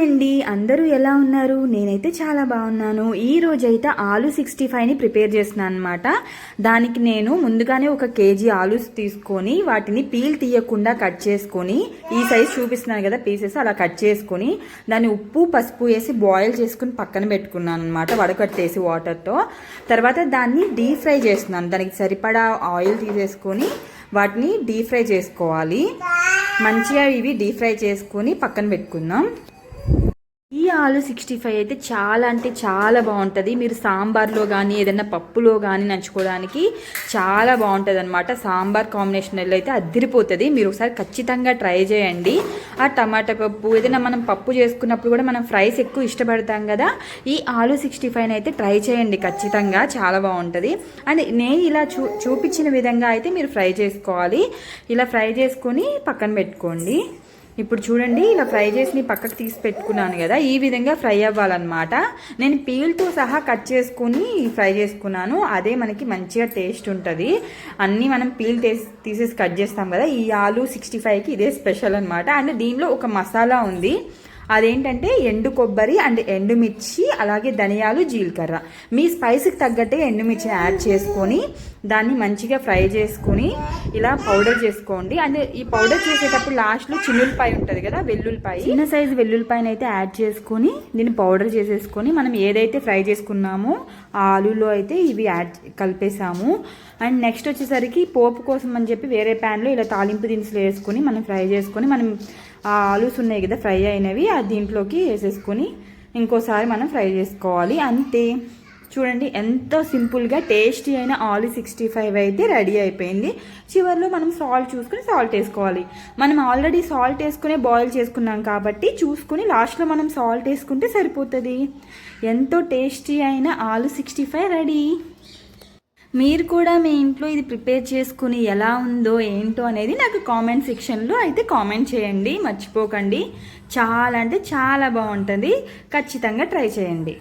అండి, అందరూ ఎలా ఉన్నారు? నేనైతే చాలా బాగున్నాను. ఈ రోజైతే ఆలు 65ని ప్రిపేర్ చేస్తున్నాను అనమాట. దానికి నేను ముందుగానే 1 కేజీ ఆలు తీసుకొని వాటిని పీల్ తీయకుండా కట్ చేసుకొని, ఈ సైజ్ చూపిస్తున్నాను కదా పీసెస్, అలా కట్ చేసుకొని దాన్ని ఉప్పు పసుపు వేసి బాయిల్ చేసుకుని పక్కన పెట్టుకున్నాను అనమాట, వడకట్టేసి వాటర్తో. తర్వాత దాన్ని డీప్ ఫ్రై చేస్తున్నాను. దానికి సరిపడా ఆయిల్ తీసేసుకొని వాటిని డీప్ ఫ్రై చేసుకోవాలి. మంచిగా ఇవి డీప్ ఫ్రై చేసుకొని పక్కన పెట్టుకుందాం. ఈ ఆలు 65 అయితే చాలా అంటే చాలా బాగుంటుంది. మీరు సాంబార్లో కానీ ఏదైనా పప్పులో కానీ నంచుకోవడానికి చాలా బాగుంటుంది అనమాట. సాంబార్ కాంబినేషన్లో అయితే అదిరిపోతుంది. మీరు ఒకసారి ఖచ్చితంగా ట్రై చేయండి. ఆ టమాటా పప్పు ఏదైనా మనం పప్పు చేసుకున్నప్పుడు కూడా మనం ఫ్రైస్ ఎక్కువ ఇష్టపడతాం కదా, ఈ ఆలు 65 అయితే ట్రై చేయండి ఖచ్చితంగా, చాలా బాగుంటుంది. అండ్ నేను ఇలా చూపించిన విధంగా అయితే మీరు ఫ్రై చేసుకోవాలి. ఇలా ఫ్రై చేసుకొని పక్కన పెట్టుకోండి. ఇప్పుడు చూడండి, ఇలా ఫ్రై చేసి పక్కకు తీసి పెట్టుకున్నాను కదా, ఈ విధంగా ఫ్రై అవ్వాలన్నమాట. నేను పీల్తో సహా కట్ చేసుకుని ఫ్రై చేసుకున్నాను. అదే మనకి మంచిగా టేస్ట్ ఉంటుంది. అన్నీ మనం పీల్ తీసేసి కట్ చేస్తాం కదా, ఈ ఆలు 65కి ఇదే స్పెషల్ అనమాట. అండ్ దీనిలో ఒక మసాలా ఉంది, అదేంటంటే ఎండు కొబ్బరి అండ్ ఎండుమిర్చి, అలాగే ధనియాలు, జీలకర్ర. మీ స్పైస్కి తగ్గట్టే ఎండుమిర్చిని యాడ్ చేసుకొని దాన్ని మంచిగా ఫ్రై చేసుకొని ఇలా పౌడర్ చేసుకోండి. అండ్ ఈ పౌడర్ చేసేటప్పుడు లాస్ట్లో చిన్నులపాయ ఉంటుంది కదా, వెల్లుల్లిపాయ, చిన్న సైజు వెల్లుల్లిపాయని అయితే యాడ్ చేసుకొని దీన్ని పౌడర్ చేసేసుకొని మనం ఏదైతే ఫ్రై చేసుకున్నామో ఆ ఆలులో అయితే ఇవి కలిపేసాము. అండ్ నెక్స్ట్ వచ్చేసరికి పోపు కోసం అని చెప్పి వేరే ప్యాన్లో ఇలా తాలింపు దినుసులు వేసుకొని మనం ఫ్రై చేసుకొని, మనం ఆ ఆలూస్ ఉన్నాయి కదా ఫ్రై అయినవి, ఆ దీంట్లోకి వేసేసుకొని ఇంకోసారి మనం ఫ్రై చేసుకోవాలి. అంతే. చూడండి ఎంతో సింపుల్గా టేస్టీ అయిన ఆలు 65 అయితే రెడీ అయిపోయింది. చివరిలో మనం సాల్ట్ చూసుకుని సాల్ట్ వేసుకోవాలి. మనం ఆల్రెడీ సాల్ట్ వేసుకునే బాయిల్ చేసుకున్నాం కాబట్టి చూసుకుని లాస్ట్లో మనం సాల్ట్ వేసుకుంటే సరిపోతుంది. ఎంతో టేస్టీ అయిన ఆలు 65 రెడీ. మీరు కూడా మీ ఇంట్లో ఇది ప్రిపేర్ చేసుకుని ఎలా ఉందో ఏంటో అనేది నాకు కామెంట్ సెక్షన్లో అయితే కామెంట్ చేయండి, మర్చిపోకండి. చాలా అంటే చాలా బాగుంటుంది. ఖచ్చితంగా ట్రై చేయండి.